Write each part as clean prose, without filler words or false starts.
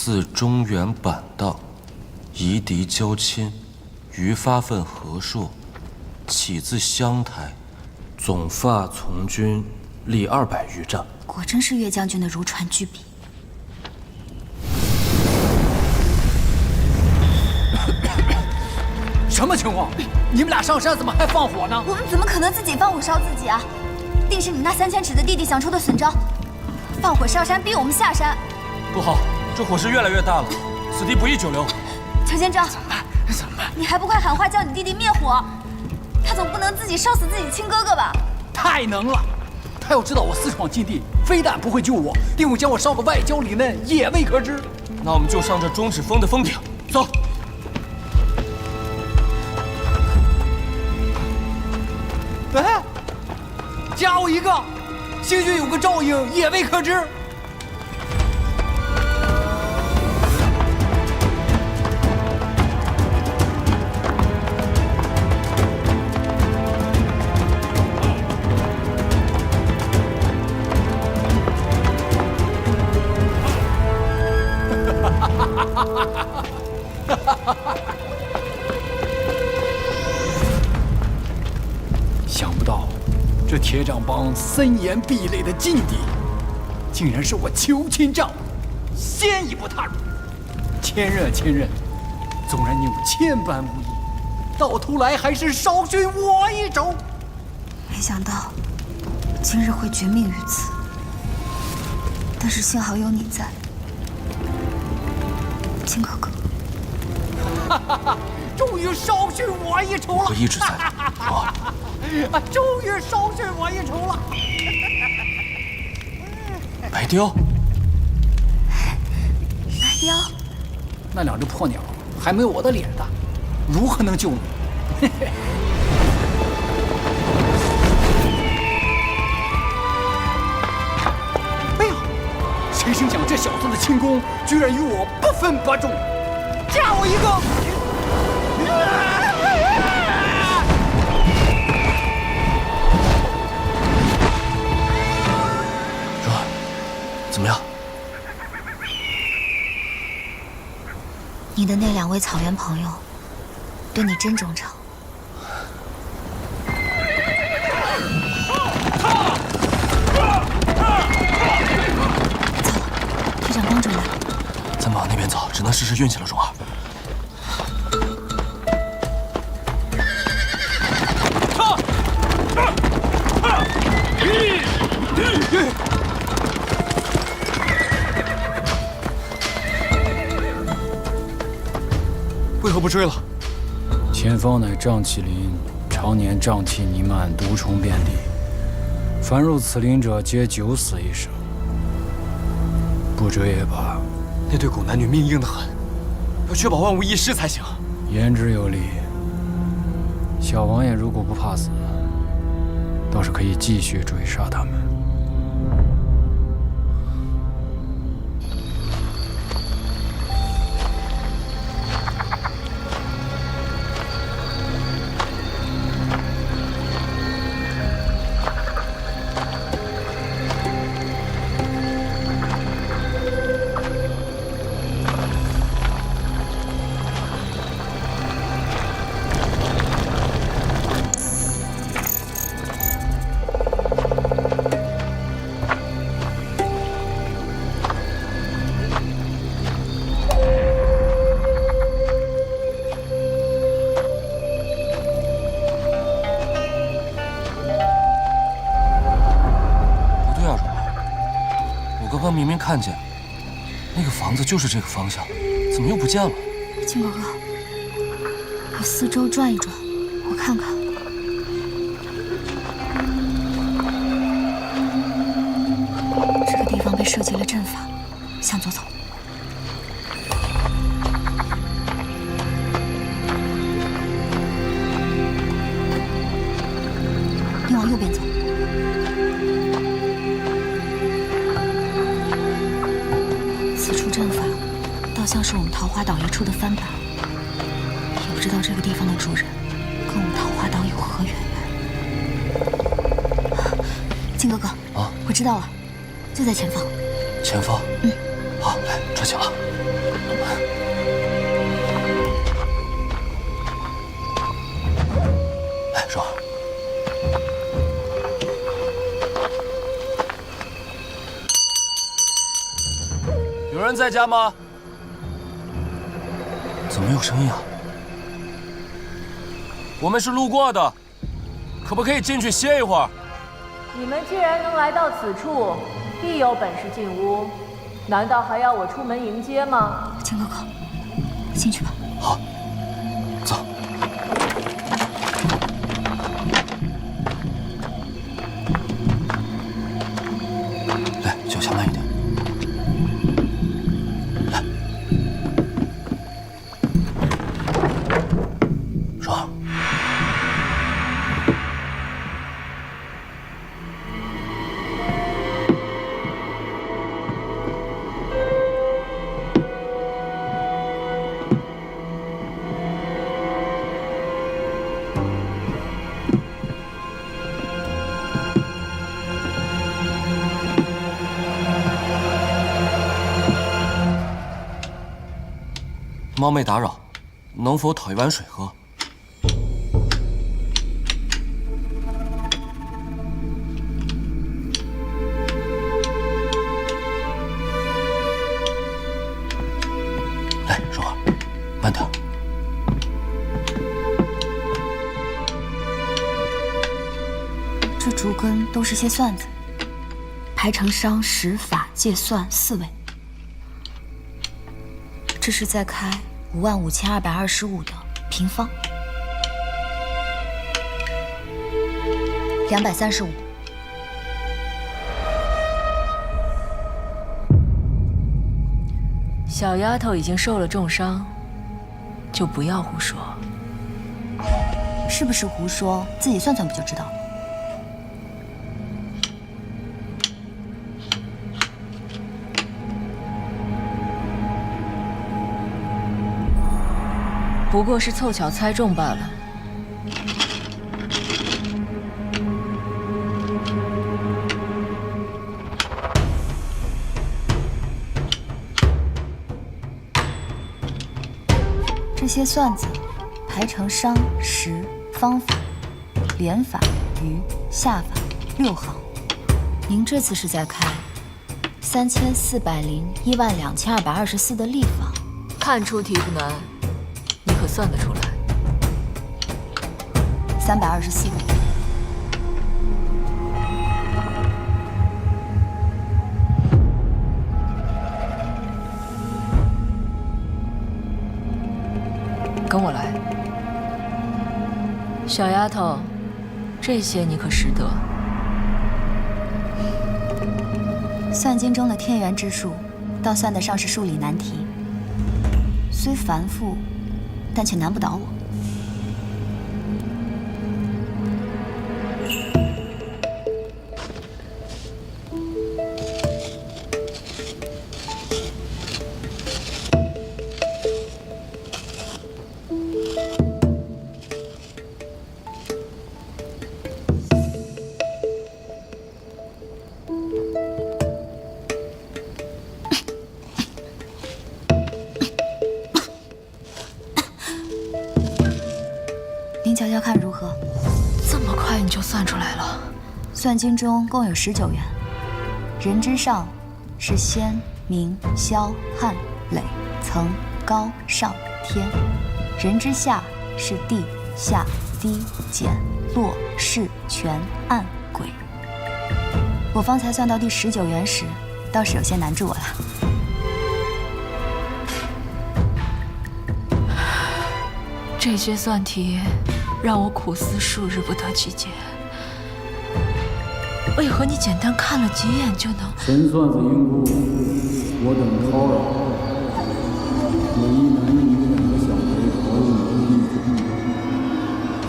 自中原板荡，夷狄交迁，余发愤和硕，起自湘台，总发从军，历200余战。果真是岳将军的如传巨笔。什么情况？你们俩上山怎么还放火呢？我们怎么可能自己放火烧自己啊？定是你那3000尺的弟弟想出的损招，放火上山逼我们下山。不好，这火势越来越大了，此地不宜久留。裘县长，怎么办？怎么办？你还不快喊话叫你弟弟灭火？他总不能自己烧死自己亲哥哥吧？太能了！他要知道我私闯禁地，非但不会救我，定会将我烧个外焦里嫩，也未可知。那我们就上这中指峰的峰顶，走。哎，加我一个，兴许有个照应，也未可知。想不到，这铁掌帮森严壁垒的禁地，竟然是我裘钦丈先一步踏入。千仞，纵然你有千般武艺，到头来还是少逊我一筹。没想到今日会绝命于此，但是幸好有你在，金哥哥。哈哈哈！终于少逊我一筹了。我一直在。啊！终于少逊我一筹了。白雕，白雕，那两只破鸟还没有我的脸大，如何能救你？嘿嘿。哎呀，谁成想这小子的轻功居然与我不分伯仲，加我一个！怎么样？你的那2位草原朋友对你真忠诚。走，队长帮助你。咱们往那边走，只能试试运气了，蓉儿。为何不追了？前方乃瘴气林，常年瘴气弥漫，毒虫遍地。凡入此林者，皆九死一生。不追也罢。那对狗男女命硬得很，要确保万无一失才行。言之有理。小王爷如果不怕死，倒是可以继续追杀他们。明明看见那个房子就是这个方向，怎么又不见了？金哥哥，你四周转一转，我看看。这个地方被设计了阵法，向左走。你往右边走。阵法倒像是我们桃花岛一处的翻版，也不知道这个地方的主人跟我们桃花岛有何渊源。金哥哥，啊，我知道了，就在前方。前方？好，来，这行了。来，说。有人在家吗？怎么没有声音啊？我们是路过的，可不可以进去歇一会儿？你们既然能来到此处，必有本事进屋，难道还要我出门迎接吗？钱哥哥，进去吧。好，走。来，脚下慢一点。来，说。冒昧打扰，能否讨一碗水喝？来，说话，慢点。这竹根都是些算子，排成商、时、法、界、算4位。这是在开55225的平方，235。小丫头已经受了重伤，就不要胡说。是不是胡说？自己算算不就知道了？不过是凑巧猜中罢了。这些算子排成商、时、方法、连法、余、下法6行。您这次是在开34012224的立方。看出题不难，你可算得出来？324个。跟我来，小丫头，这些你可识得？算经中的天元之数，倒算得上是数理难题，虽繁复，但却难不倒我。您瞧瞧看如何？这么快你就算出来了？算经中共有19元，人之上是先、明、萧、汉、累、曾、高、上、天；人之下是地、下、低、简、落、士、权、暗、鬼。我方才算到第19元时，倒是有些难住我了。这些算题让我苦思数日不得其解，为何你简单看了几眼就能？神算子因故，我等叨扰，有一男一女2个小贼逃入你的地界，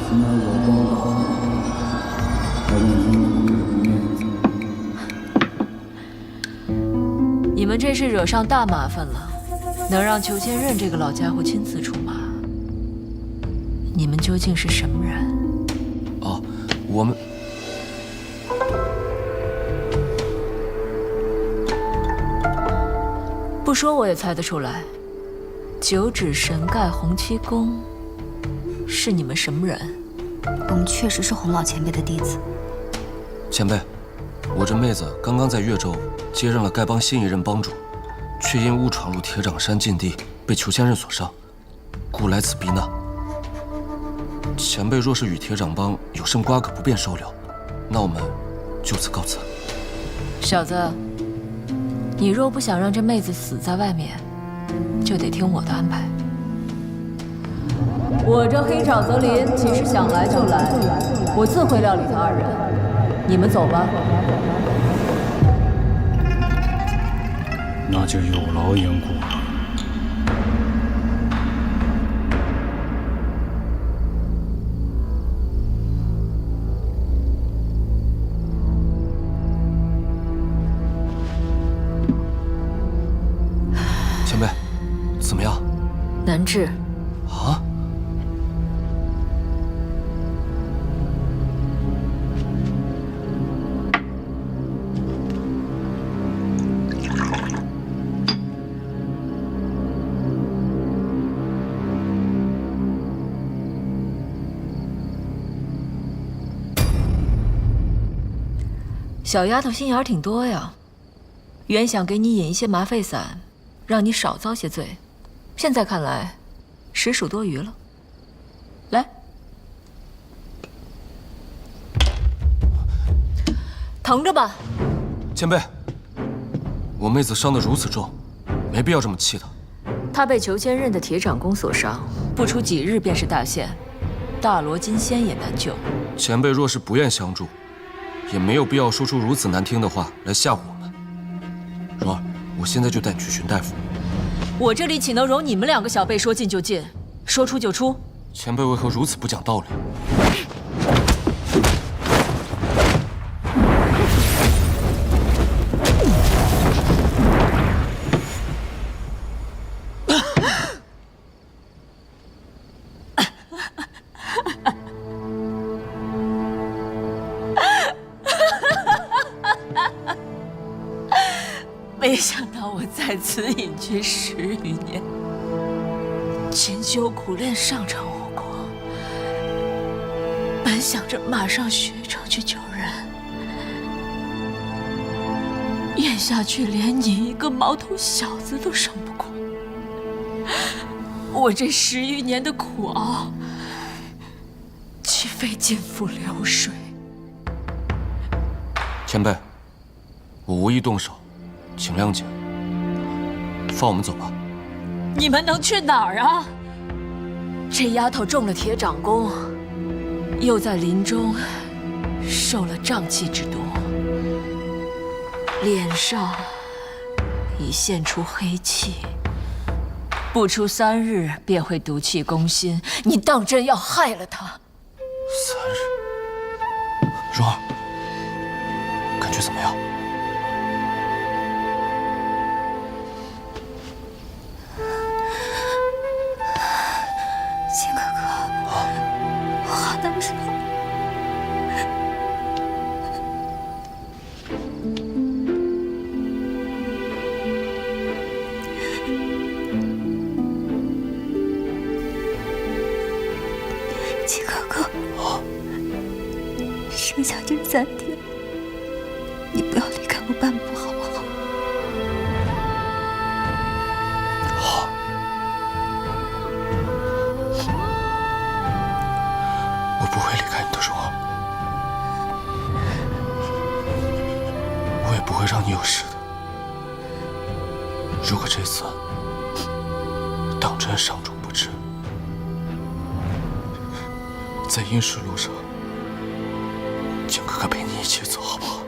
幸而我报答，还望因给个面子。你们这是惹上大麻烦了，能让裘千仞这个老家伙亲自出马？你们究竟是什么人？哦，我们不说我也猜得出来，九指神盖洪七公是你们什么人？我们确实是洪老前辈的弟子。前辈，我这妹子刚刚在越州接任了丐帮新一任帮主，却因误闯入铁掌山禁地，被裘千仞所伤，故来此避难。前辈若是与铁掌帮有甚瓜葛，不便收留，那我们就此告辞。小子，你若不想让这妹子死在外面，就得听我的安排。我这黑沼泽林岂是想来就来，我自会料理他二人。你们走吧。那就有劳严姑了。前辈，怎么样？难治。啊？小丫头心眼儿挺多呀，原想给你引一些麻沸散，让你少遭些罪，现在看来，实属多余了。来，疼着吧。前辈，我妹子伤得如此重，没必要这么气她。她被裘千仞的铁掌功所伤，不出几日便是大限，大罗金仙也难救。前辈若是不愿相助，也没有必要说出如此难听的话来吓唬我们。蓉儿，我现在就带你去寻大夫。我这里岂能容你们两个小辈说进就进，说出就出？前辈为何如此不讲道理？没想到我在此隐居10余年，勤修苦练，上乘无果。本想着马上学成去救人，眼下却连你一个毛头小子都胜不过。我这10余年的苦熬，岂非尽付流水？前辈，我无意动手，请谅解。放我们走吧。你们能去哪儿啊？这丫头中了铁掌功，又在林中受了瘴气之毒，脸上已现出黑气，不出3日便会毒气攻心。你当真要害了她？3日，蓉儿，感觉怎么样？秦哥哥，我好难受。秦哥哥，剩下这3天，你不要离开我半步，好不好？好。我不会离开你的，蓉儿，我也不会让你有事的。如果这次当真伤重不治，在阴石路上，请哥哥陪你一起走，好不好？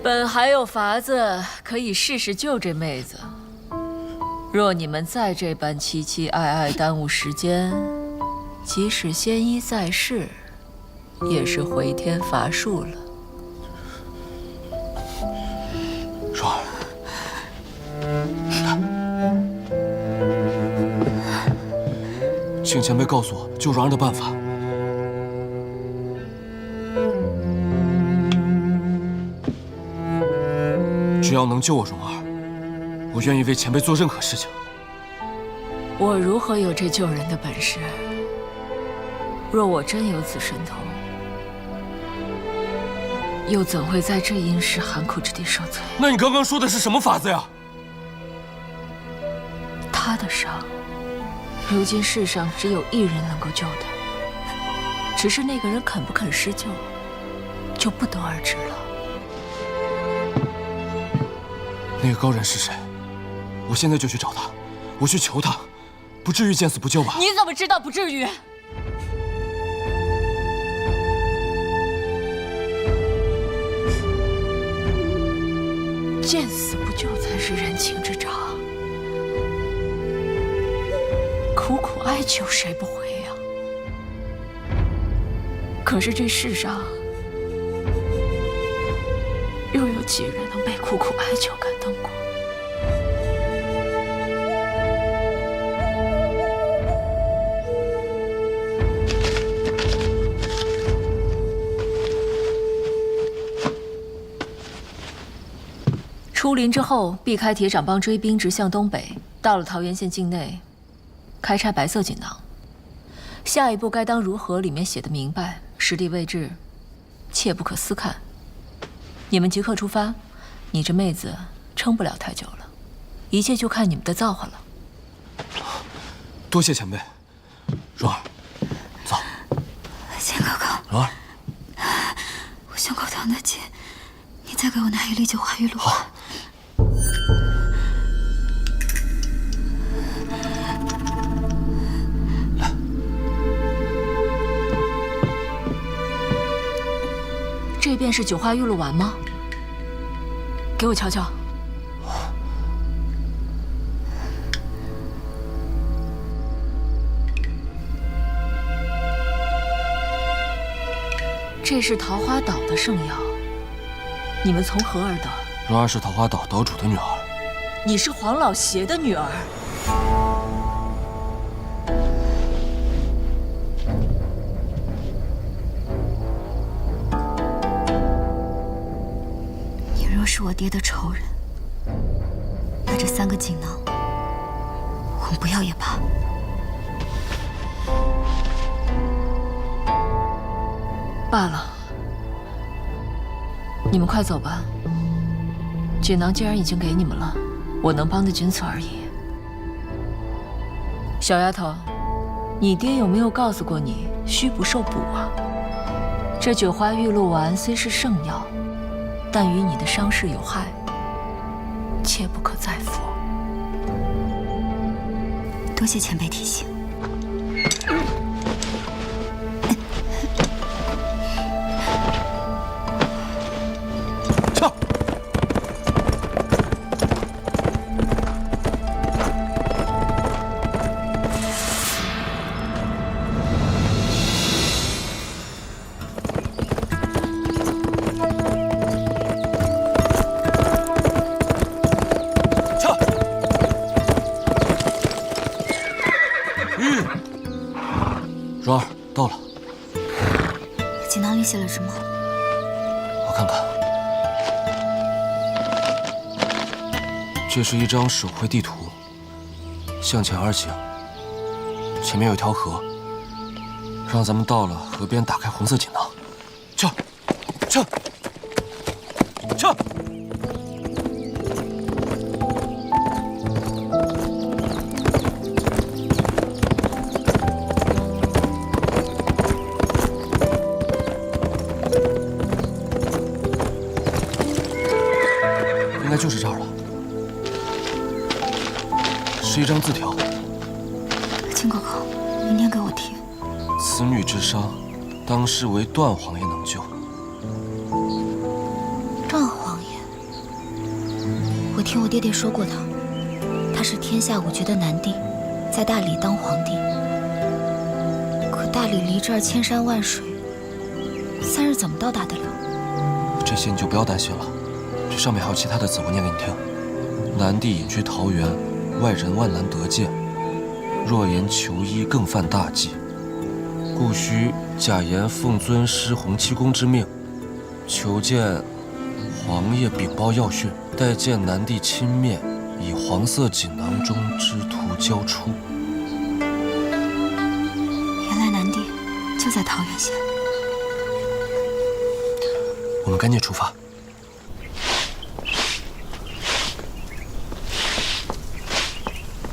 本还有法子可以试试救这妹子，若你们再这般期期爱爱耽误时间，即使仙医在世，也是回天乏术了。蓉儿，请前辈告诉我救蓉儿的办法。只要能救我蓉儿，我愿意为前辈做任何事情。我如何有这救人的本事？若我真有此神通，又怎会在这阴湿寒苦之地受罪？那你刚刚说的是什么法子呀？他的伤，如今世上只有一人能够救他，只是那个人肯不肯施救，就不得而知了。那个高人是谁？我现在就去找他，我去求他，不至于见死不救吧？你怎么知道不至于？见死不救才是人情之长，苦苦哀求谁不会呀？可是这世上又有几人能被苦苦哀求感动过？出林之后，避开铁掌帮追兵，直向东北，到了桃源县境内，开拆白色锦囊。下一步该当如何？里面写的明白，实地位置，切不可私看。你们即刻出发，你这妹子撑不了太久了，一切就看你们的造化了。多谢前辈，蓉儿，走。钱哥哥，蓉儿，我胸口疼得紧，你再给我拿一粒九花玉露。好。来，这便是九花玉露丸吗？给我瞧瞧。这是桃花岛的圣药，你们从何而得？蓉儿是桃花岛岛主的女儿。你是黄老邪的女儿。你若是我爹的仇人，那这3个锦囊，我不要也罢。罢了，你们快走吧。锦囊既然已经给你们了，我能帮的仅此而已。小丫头，你爹有没有告诉过你虚不受补啊？这九花玉露丸虽是圣药，但与你的伤势有害，切不可再服。多谢前辈提醒。撤！撤！蓉儿，到了。锦囊里写了什么？我看看。这是一张手绘地图，向前而行，前面有条河，让咱们到了河边打开红色锦囊。撤！撤！撤！应该就是这儿了。是一张字条。秦哥哥，你念给我听。此女之伤，当视为段皇爷能救。段皇爷，我听我爹爹说过他是天下5绝的男帝，在大理当皇帝。可大理离这儿千山万水，怎么到达得了？这些你就不要担心了，这上面还有其他的字，我念给你听。南帝隐居桃园，外人万难得见。若言求医，更犯大忌。故须假言奉尊师洪七公之命，求见皇爷禀报要讯，待见南帝亲面，以黄色锦囊中之图交出。原来南帝就在桃源县。我们赶紧出发。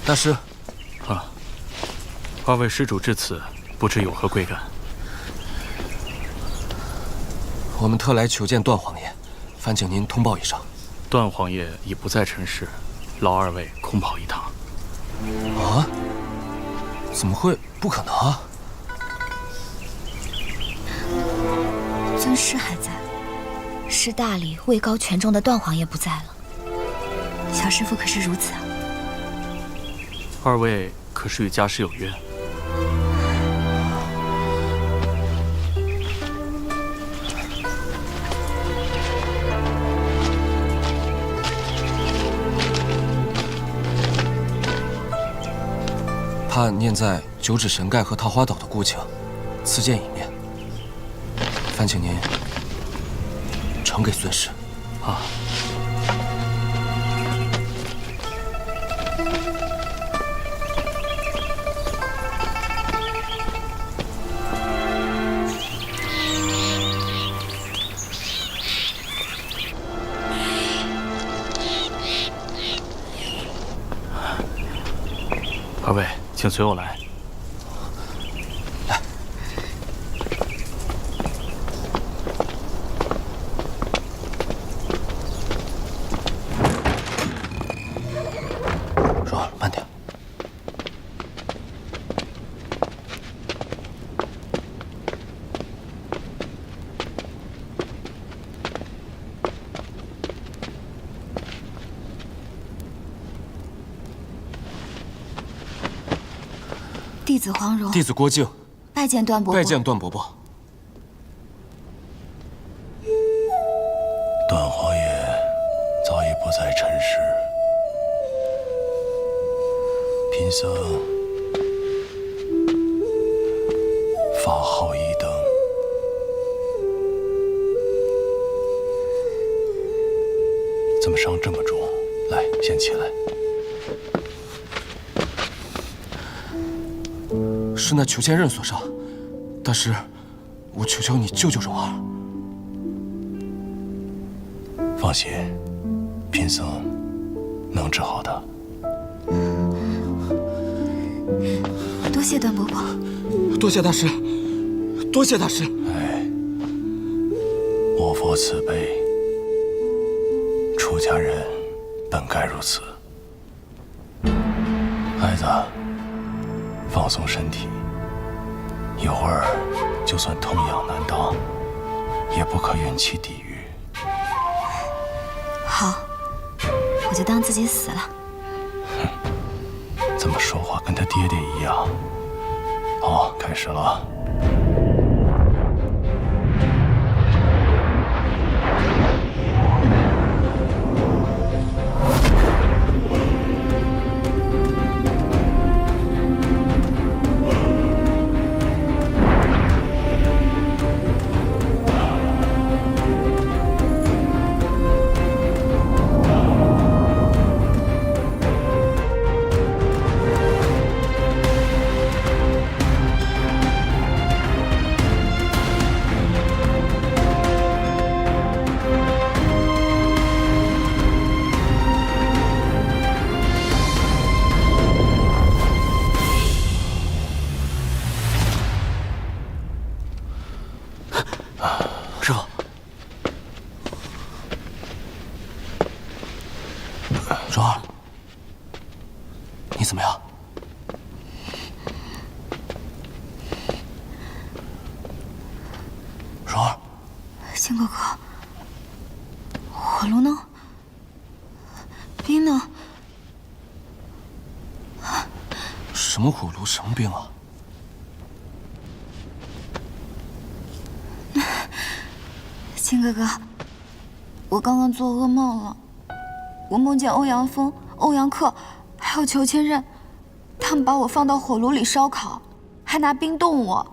大师，二位施主至此，不知有何贵干？我们特来求见段皇爷，烦请您通报一声。段皇爷已不在尘世，劳二位空跑一趟。啊？怎么会？不可能啊！尊师还在，师大里位高权重的段皇爷不在了。小师傅可是如此啊？二位可是与家师有约？怕念在九指神盖和桃花岛的故情，赐见一面。烦请您呈给尊师。啊。二位，请随我来。来，蓉儿，慢点。弟子黄蓉，弟子郭靖，拜见段伯伯。拜见段伯伯。段皇爷早已不在尘世，贫僧法号一等。怎么伤这么重？来，先起来。是那裘千仞所伤，大师，我求求你救救蓉儿。放心，贫僧能治好他。多谢段伯伯。多谢大师，多谢大师。哎，我佛慈悲，出家人本该如此。孩子，放松身体，一会儿就算痛痒难当，也不可运气抵御。好，我就当自己死了。怎么说话跟他爹爹一样？好，开始了。师傅，蓉儿，你怎么样？蓉儿，靖哥哥，火炉呢？冰呢？什么火炉，什么冰啊？金哥哥，我刚刚做噩梦了，我梦见欧阳锋、欧阳克还有裘千仞，他们把我放到火炉里烧烤，还拿冰冻我，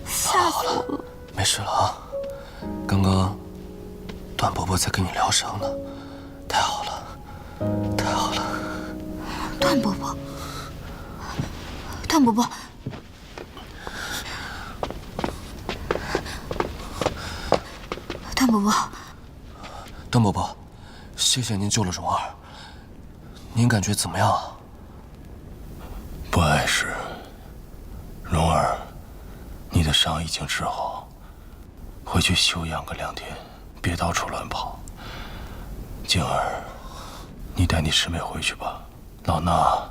吓死我了。没事了啊，刚刚段伯伯在跟你疗伤呢，太好了，太好了。段伯伯，段伯伯。段伯伯，段伯伯，谢谢您救了蓉儿。您感觉怎么样啊？不碍事。蓉儿，你的伤已经治好，回去休养个2天，别到处乱跑。静儿，你带你师妹回去吧，老衲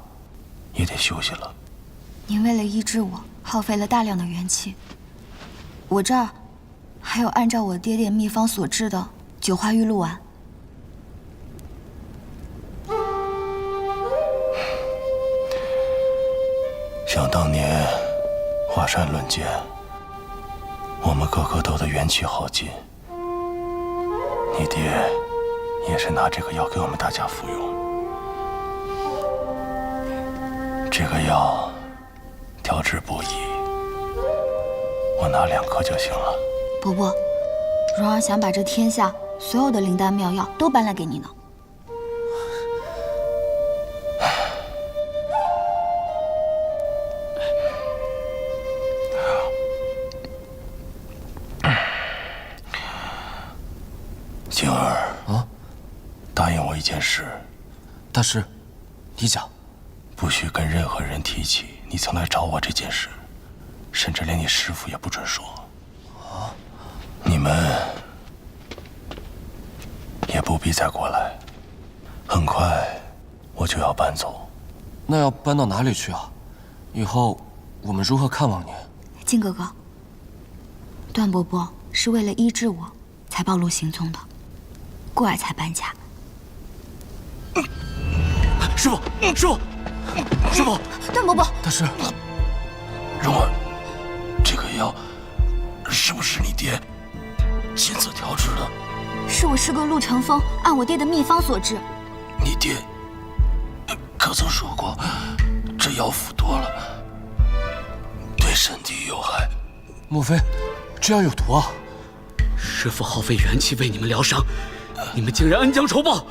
也得休息了。您为了医治我，耗费了大量的元气。我这儿还有按照我爹爹秘方所制的9花玉露丸。想当年华山论剑，我们个个斗得元气耗尽，你爹也是拿这个药给我们大家服用。这个药调治不易，我拿2颗就行了。伯伯，蓉儿想把这天下所有的灵丹妙药都搬来给你呢。静儿啊，答应我一件事。大师，你讲。不许跟任何人提起你曾来找我这件事，甚至连你师父也不准说。啊，你们也不必再过来，很快我就要搬走。那要搬到哪里去啊？以后我们如何看望您？金哥哥，段伯伯是为了医治我才暴露行踪的，故而才搬家。师父，师父，师父，段伯伯，大师，蓉儿，这个药是不是你爹亲自调制的？是我师哥陆成风按我爹的秘方所制。你爹可曾说过，这药服多了对身体有害？莫非这药有毒啊？师父耗费元气为你们疗伤，你们竟然恩将仇报！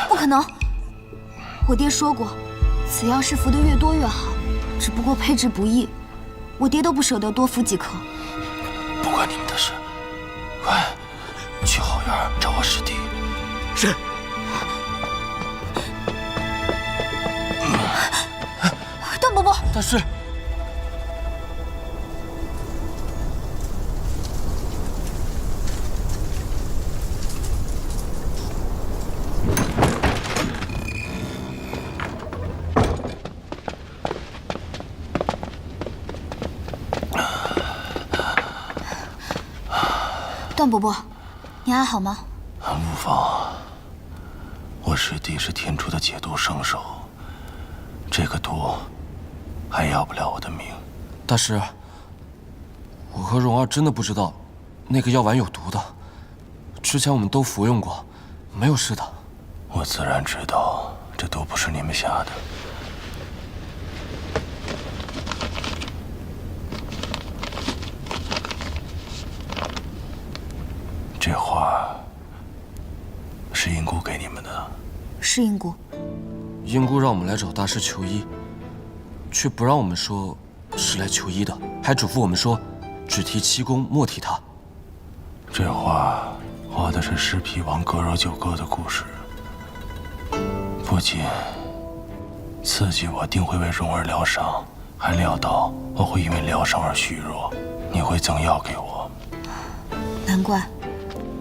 不可能！我爹说过，此药是服的越多越好，只不过配置不易，我爹都不舍得多服几颗。不关你们的事，快去后院找我师弟。是。段伯伯，大师。段伯伯，你还好吗？无妨，我师弟是天初的解毒圣手，这个毒还要不了我的命。大师，我和蓉儿真的不知道那个药丸有毒的，之前我们都服用过，没有事的。我自然知道，这都不是你们下的。这花是英姑给你们的。是英姑。英姑让我们来找大师求医，却不让我们说是来求医的，还嘱咐我们说，只提七公，莫提他。这画画的是狮皮王割肉救哥的故事，不仅刺激我定会为蓉儿疗伤，还料到我会因为疗伤而虚弱，你会赠药给我。难怪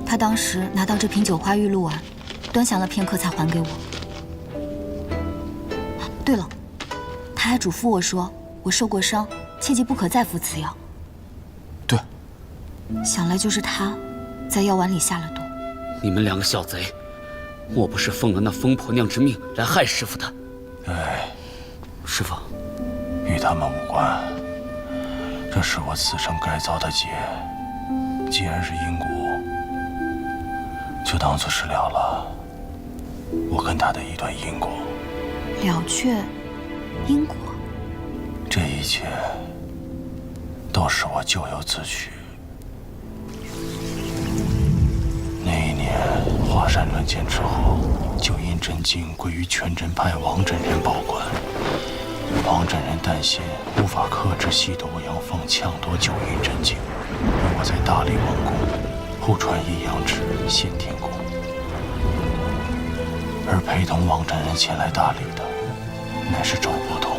他当时拿到这瓶9花玉露丸，端详了片刻才还给我。对了，他还嘱咐我说，我受过伤，切记不可再服此药。对，想来就是他在药丸里下了毒。你们2个小贼，莫不是奉了那疯婆娘之命来害师傅的？对，师傅，与他们无关，这是我此生该遭的劫。既然是因果，就当做是了了我跟他的一段因果。了却因果。这一切都是我咎由自取。那一年华山论剑之后，就因真经归于全真派王真人保管。王真人担心无法克制西斗阳凤抢夺九阴真经，而我在大理王宫互传阴阳指先天功。而陪同王真人前来大理的，乃是周伯通。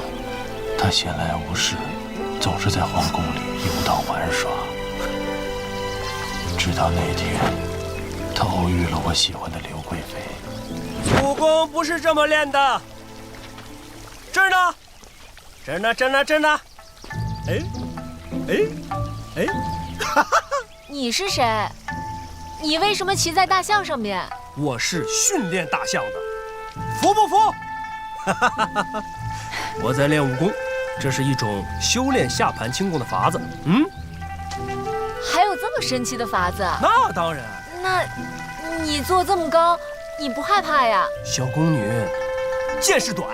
他闲来无事，总是在皇宫里游荡玩耍。直到那天，他偶遇了我喜欢的刘贵妃。武功不是这么练的。这儿呢，这儿呢，这儿呢，这儿呢。哎，哈哈！你是谁？你为什么骑在大象上面？我是训练大象的，服不服？哈哈哈哈！我在练武功，这是一种修炼下盘轻功的法子。还有这么神奇的法子？那当然。那，你坐这么高，你不害怕呀？小宫女，见识短。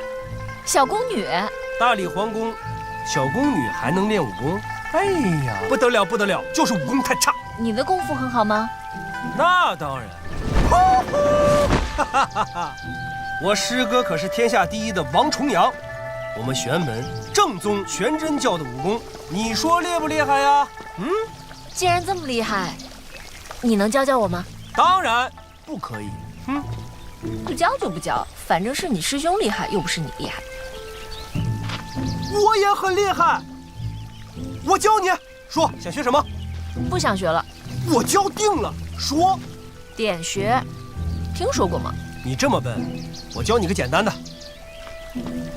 小宫女，大理皇宫，小宫女还能练武功？哎呀，不得了不得了，就是武功太差。你的功夫很好吗？那当然。哈哈哈哈！我师哥可是天下第一的王重阳，我们玄门正宗全真教的武功，你说厉不厉害呀？既然这么厉害，你能教教我吗？当然不可以。不教就不教，反正是你师兄厉害，又不是你厉害。我也很厉害，我教你。说想学什么？不想学了。我教定了。说。点穴，听说过吗？你这么笨，我教你个简单的。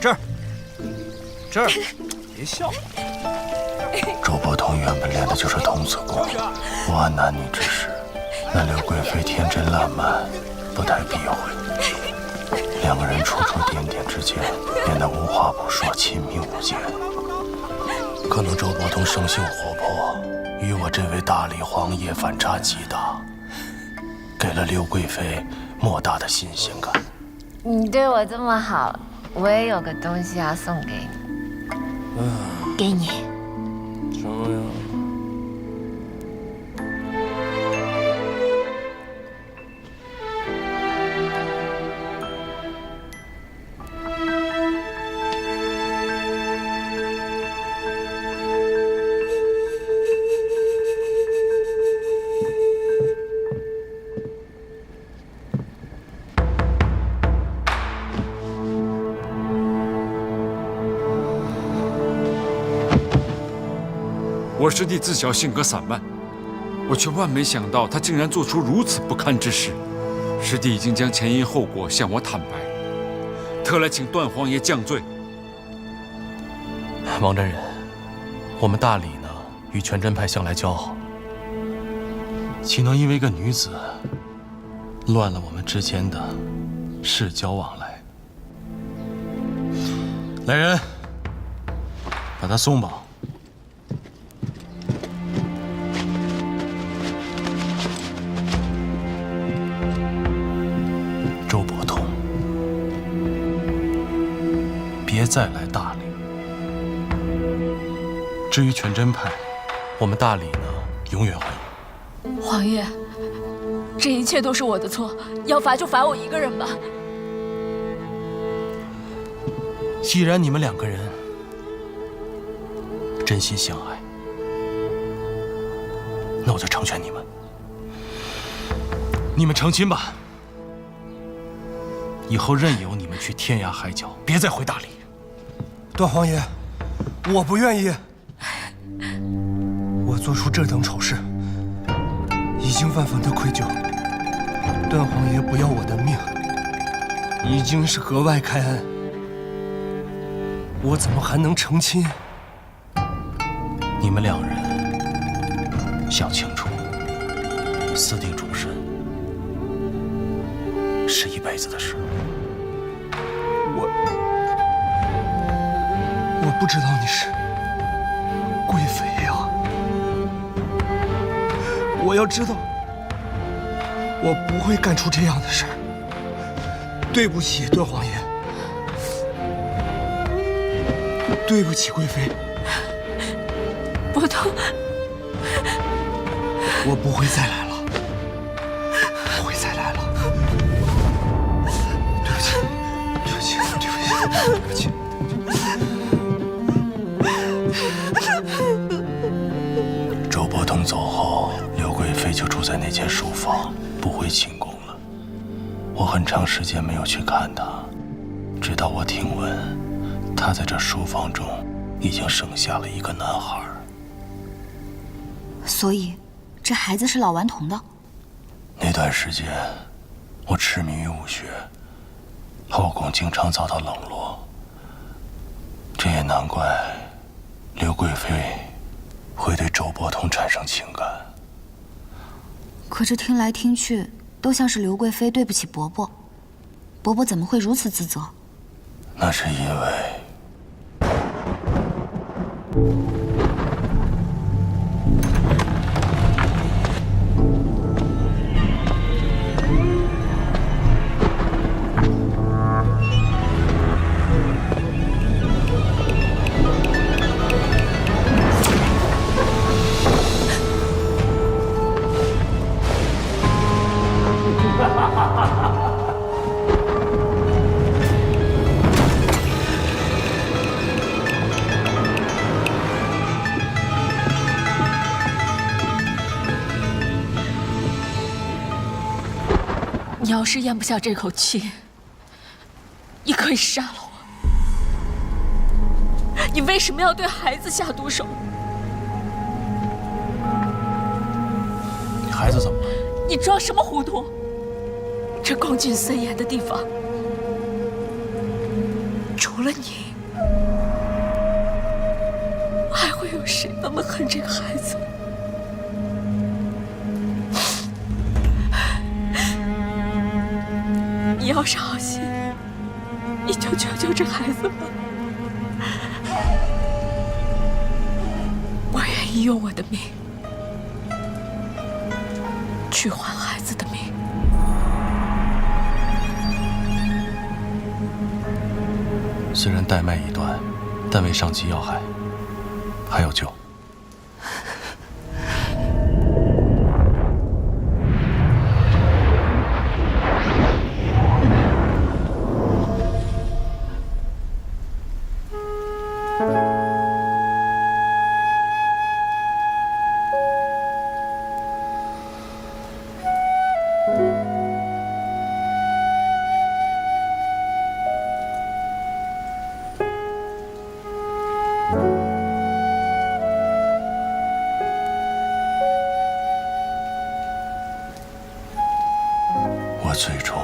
这儿，别笑。周伯通原本练的就是童子功，不谙男女之事。那刘贵妃天真烂漫，不太避讳。两个人处处点点之间，变得无话不说，亲密无间。可能周伯通生性活泼，与我这位大理皇爷反差极大，给了刘贵妃莫大的新鲜感。你对我这么好，我也有个东西要送给你。给你。什么呀？我师弟自小性格散漫，我却万没想到他竟然做出如此不堪之事。师弟已经将前因后果向我坦白，特来请段皇爷降罪。王真人，我们大理呢与全真派向来交好，岂能因为一个女子乱了我们之间的世交往来？来人，把他松绑。周伯通，别再来大理。至于全真派，我们大理呢，永远欢迎。皇爷，这一切都是我的错，要罚就罚我一个人吧。既然你们两个人真心相爱，那我就成全你们。你们成亲吧。以后任由你们去天涯海角，别再回大理。段皇爷，我不愿意。我做出这等丑事，已经万分的愧疚。段皇爷不要我的命，已经是格外开恩。我怎么还能成亲？你们两人想清楚，私定终身是一辈子的事。我不知道你是贵妃呀，我要知道，我不会干出这样的事儿。对不起，段皇爷。对不起，贵妃。伯通，我不会再来了，不会再来了。对不起，对不起，对不起，对不起。周伯通走后，刘贵妃就住在那间书房，不回寝宫了。我很长时间没有去看她，直到我听闻，她在这书房中已经生下了一个男孩。所以，这孩子是老顽童的。那段时间，我痴迷于武学，后宫经常遭到冷落。这也难怪刘贵妃会对周伯通产生情感。可这听来听去，都像是刘贵妃对不起伯伯。伯伯怎么会如此自责？那是因为你要是咽不下这口气，你可以杀了我。你为什么要对孩子下毒手？你孩子怎么了？你装什么糊涂？这光进森严的地方，除了你，还会有谁那么恨这个孩子？你要是好心，你就救救这孩子吧。我愿意用我的命去换孩子的命。虽然带脉已断，但未伤及要害，还有救。我最终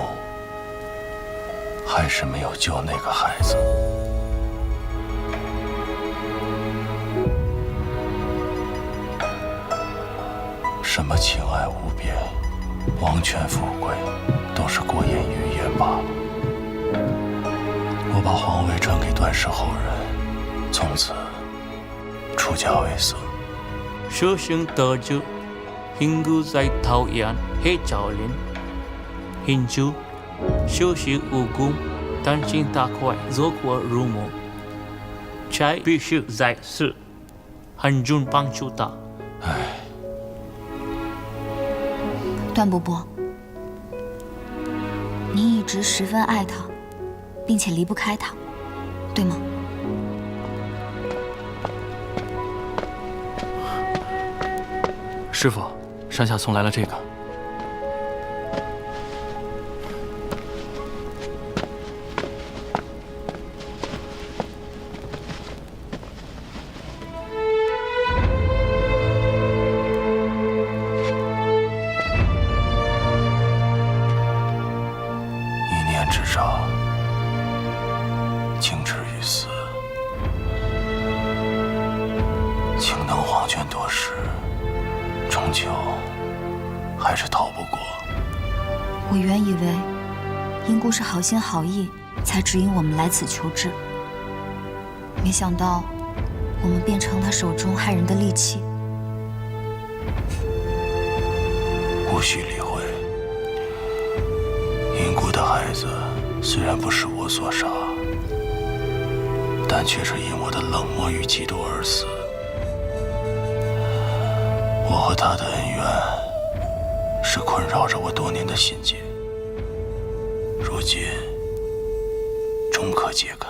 还是没有救那个孩子。什么情爱无边、王权富贵，都是过眼云烟罢了。我把皇位传给段氏后人，从此出家为僧。修行得救，Hindu在桃园黑枣林。Hindu 修习武功，担惊大快，走火入魔。才必须在世，很重帮助他。段伯伯，您一直十分爱他，并且离不开他，对吗？师傅，山下送来了这个。一念之差，倾之于死。请等皇权夺势，终究还是逃不过。我原以为英姑是好心好意才指引我们来此求治，没想到我们变成她手中害人的利器。需理会。英姑的孩子虽然不是我所杀，但却是因我的冷漠与嫉妒而死。我和他的恩怨是困扰着我多年的心结，如今终可解开。